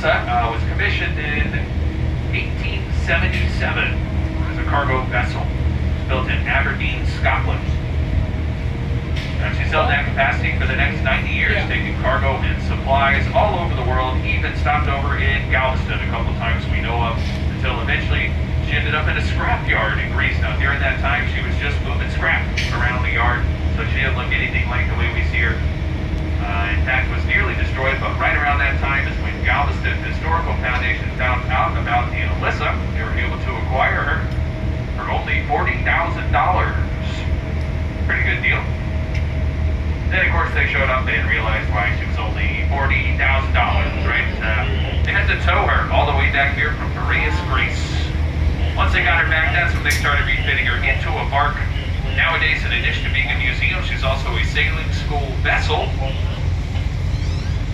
Alyssa was commissioned in 1877 as a cargo vessel. It was built in Aberdeen, Scotland. And she's held that capacity for the next 90 years, taking cargo and supplies all over the world, even stopped over in Galveston a couple times we know of, until eventually she ended up in a scrap yard in Greece. Now, during that time, she was just moving scrap around the yard, so she didn't look anything like the way we see her. In fact, was nearly destroyed, but right around that time is when Galveston Historical Foundation found out about the Alyssa. They were able to acquire her for only $40,000. Pretty good deal. Then, of course, they showed up and realized why she was only $40,000, right? They had to tow her all the way back here from Piraeus, Greece. Once they got her back, that's when they started refitting her into a bark. Nowadays, in addition to being a museum, she's also a sailing school vessel.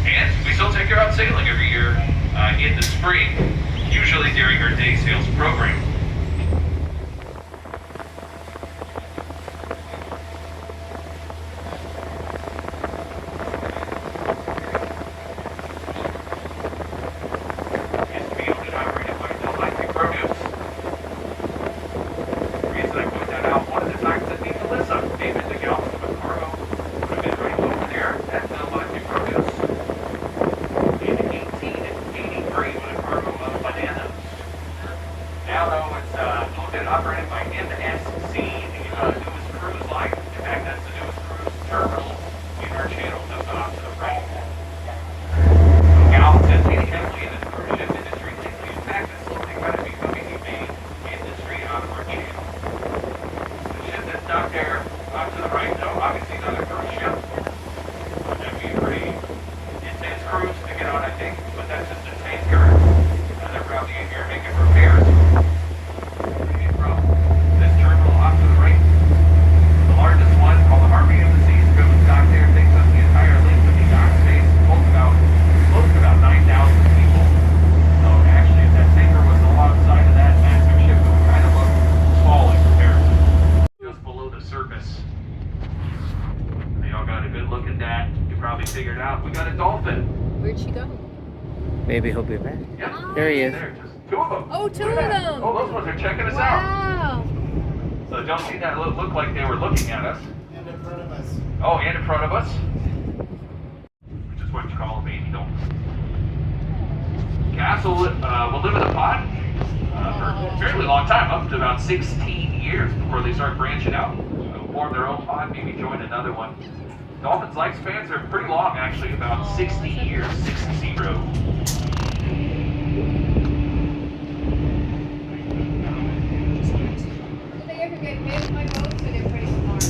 And we still take her out sailing every year in the spring, usually during her day sales program. Figured out we got a dolphin. Where'd she go? Maybe he'll be back. Yep. There he is. There, just two of them. Oh, two of them. Oh, those ones are checking us Wow. out. So don't see that look like they were looking at us. And in front of us. Oh, and in front of us. Which is what you call a baby dolphin. Castle will live in a pod for a fairly long time, up to about 16 years before they start branching out. Form their own pod, maybe join another one. Dolphins' lifespans are pretty long, actually, about 60 years, 60. Did they ever get hit by boats, or they're pretty smart?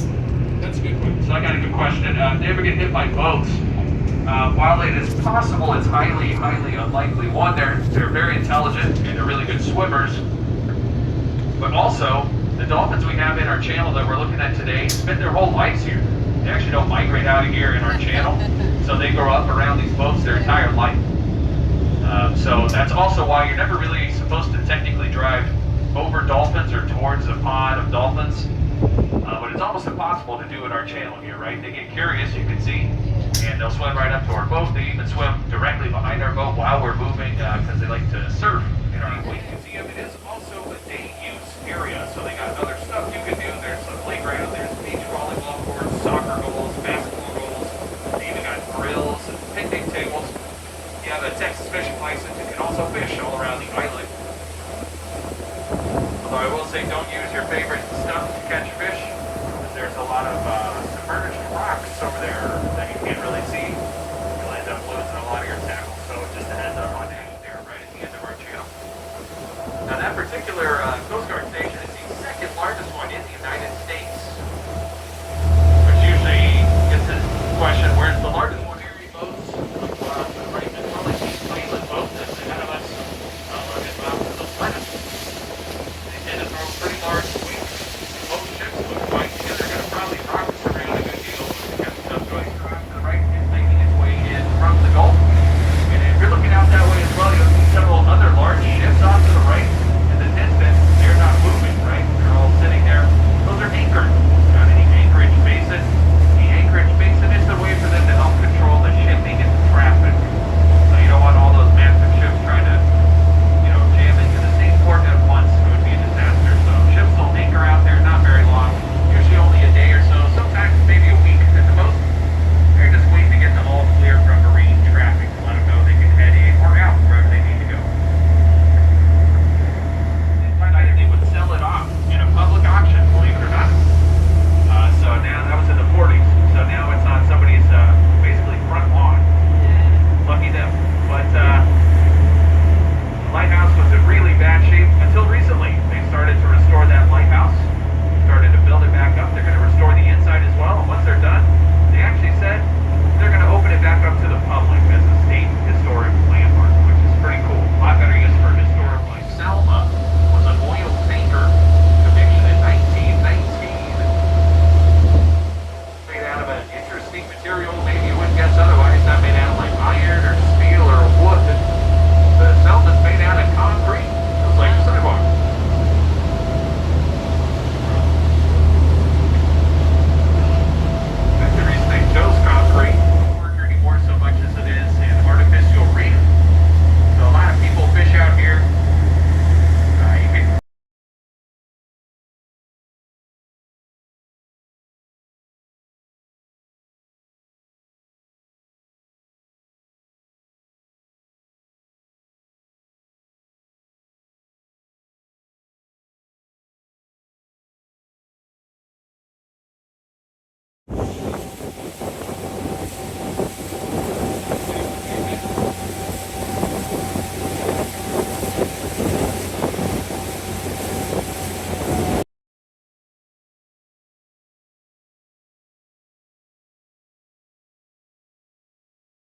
That's a good question. So I got a good question. If they ever get hit by boats, while it is possible, it's highly, highly unlikely. One, they're very intelligent and they're really good swimmers. But also, the dolphins we have in our channel that we're looking at today spend their whole lives here. They actually don't migrate out of here in our channel, so they grow up around these boats their entire life. So that's also why you're never really supposed to technically drive over dolphins or towards a pod of dolphins. But it's almost impossible to do in our channel here, right? They get curious, you can see, and they'll swim right up to our boat. They even swim directly behind our boat while we're moving because they like to surf in our museum. It is also a day use area, so they got other stuff you can do. There's a playground, there's beach volleyball courts, soccer goals, basketball goals. They even got grills and picnic tables. You have a Texas fishing license, you can also fish all around the island. Although I will say, don't use your favorite stuff to catch fish, because there's a lot of submerged rocks over there that you can't really see. You'll end up losing a lot of your tackle. So just a heads up on that there, right at the end of our channel. Now that particular Coast Guard station is the second largest interesting material maybe you wouldn't guess otherwise. Not made out of like iron or